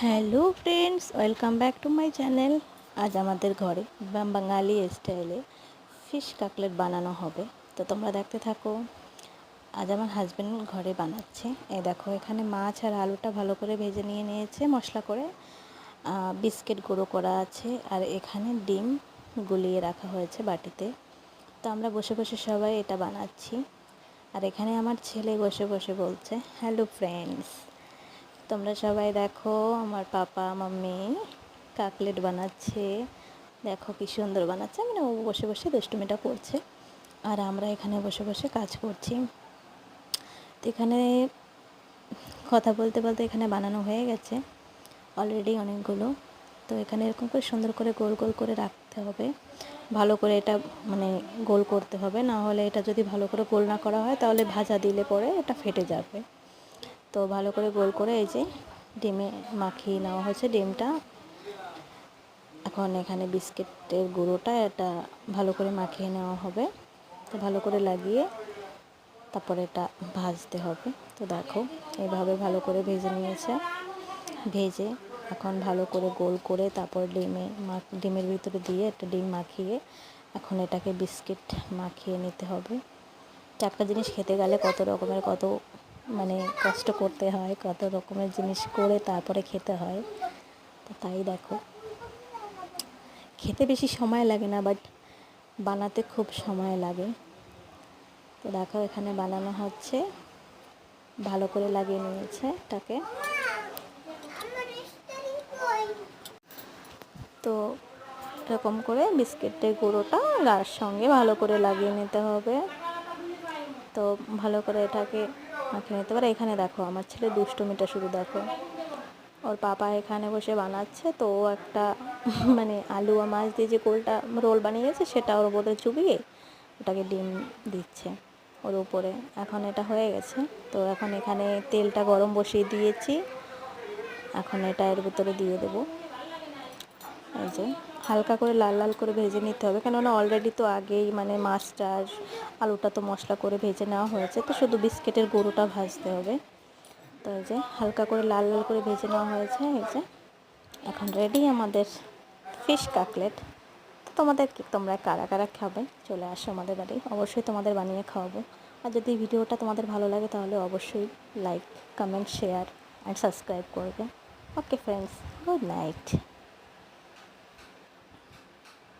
Hello friends, welcome back to my channel. আজ আমাদের ঘরে বাঙালি স্টাইলে ফিশ কাটলেট বানানো হবে, তো তোমরা দেখতে থাকো। আজ আমার হাজব্যান্ড ঘরে বানাচ্ছে। এই দেখো, এখানে মাছ আর আলুটা ভালো করে ভেজে নিয়েছে মশলা করে। বিস্কিট গুঁড়ো করা আছে, আর এখানে ডিম গুলিয়ে রাখা হয়েছে বাটিতে। তো আমরা বসে বসে সবাই এটা বানাচ্ছি। আর এখানে আমার ছেলে বসে বসে বলছে হ্যালো ফ্রেন্ডস। তোমরা সবাই দেখো, আমার পাপা মাম্মি কাকলেট বানাচ্ছে। দেখো কি সুন্দর বানাচ্ছে, মানে ও বসে বসে দুষ্টুমিটা করছে, আর আমরা এখানে বসে বসে কাজ করছি। তো এখানে কথা বলতে বলতে এখানে বানানো হয়ে গেছে অলরেডি অনেকগুলো। তো এখানে এরকম করে সুন্দর করে গোল গোল করে রাখতে হবে, ভালো করে এটা মানে গোল করতে হবে, না হলে এটা যদি ভালো করে গোল না করা হয় তাহলে ভাজা দিলে পরে এটা ফেটে যাবে। তো ভালো করে গোল করে এই যে ডিমে মাখিয়ে নেওয়া হয়েছে ডিমটা। এখন এখানে বিস্কিটের গুঁড়োটা এটা ভালো করে মাখিয়ে নেওয়া হবে। তো ভালো করে লাগিয়ে তারপরে এটা ভাজতে হবে। তো দেখো, এইভাবে ভালো করে ভেজে নিয়েছে। ভেজে এখন ভালো করে গোল করে তারপর ডিমের ভিতরে দিয়ে একটা ডিম মাখিয়ে এখন এটাকে বিস্কিট মাখিয়ে নিতে হবে। একটা জিনিস খেতে গেলে কত মানে কষ্ট করতে হয়, কত রকমের জিনিস করে তারপরে খেতে হয়। তো তাই দেখো, খেতে বেশি সময় লাগে না, বাট বানাতে খুব সময় লাগে। তো দেখো, এখানে বানানো হচ্ছে, ভালো করে লাগিয়ে নিয়েছে এটাকে। তো এরকম করে বিস্কিটের গুঁড়োটা গার সঙ্গে ভালো করে লাগিয়ে নিতে হবে। তো ভালো করে এটাকে মাখিয়ে নিতে পারে। এখানে দেখো, আমার ছেলে দুষ্টুমিটা শুরু দেখো। ওর পাপা এখানে বসে বানাচ্ছে, তো ও একটা মানে আলু আর মাছ দিয়ে যে রোল বানিয়েছে সেটা ওর উপরে চুবিয়ে ওটাকে ডিম দিচ্ছে ওর উপরে। এখন এটা হয়ে গেছে। তো এখন এখানে তেলটা গরম বসিয়ে দিয়েছি, এখন এটা এর ভিতরে দিয়ে দেবো। এই যে হালকা করে লাল লাল করে ভেজে নিতে হবে, কেননা অলরেডি তো আগেই মানে মাছটা আর আলুটা তো মশলা করে ভেজে নেওয়া হয়েছে, তো শুধু বিস্কিটের গুঁড়োটা ভাজতে হবে। তো এই যে হালকা করে লাল লাল করে ভেজে নেওয়া হয়েছে। এই যে এখন রেডি আমাদের ফিশ কাটলেট। তো তোমরা কারা কারা খাবে চলে আসো আমাদের বাড়ি, অবশ্যই তোমাদের বানিয়ে খাওয়াবো। আর যদি ভিডিওটা তোমাদের ভালো লাগে তাহলে অবশ্যই like, comment, share and subscribe করবে। Okay friends, good night.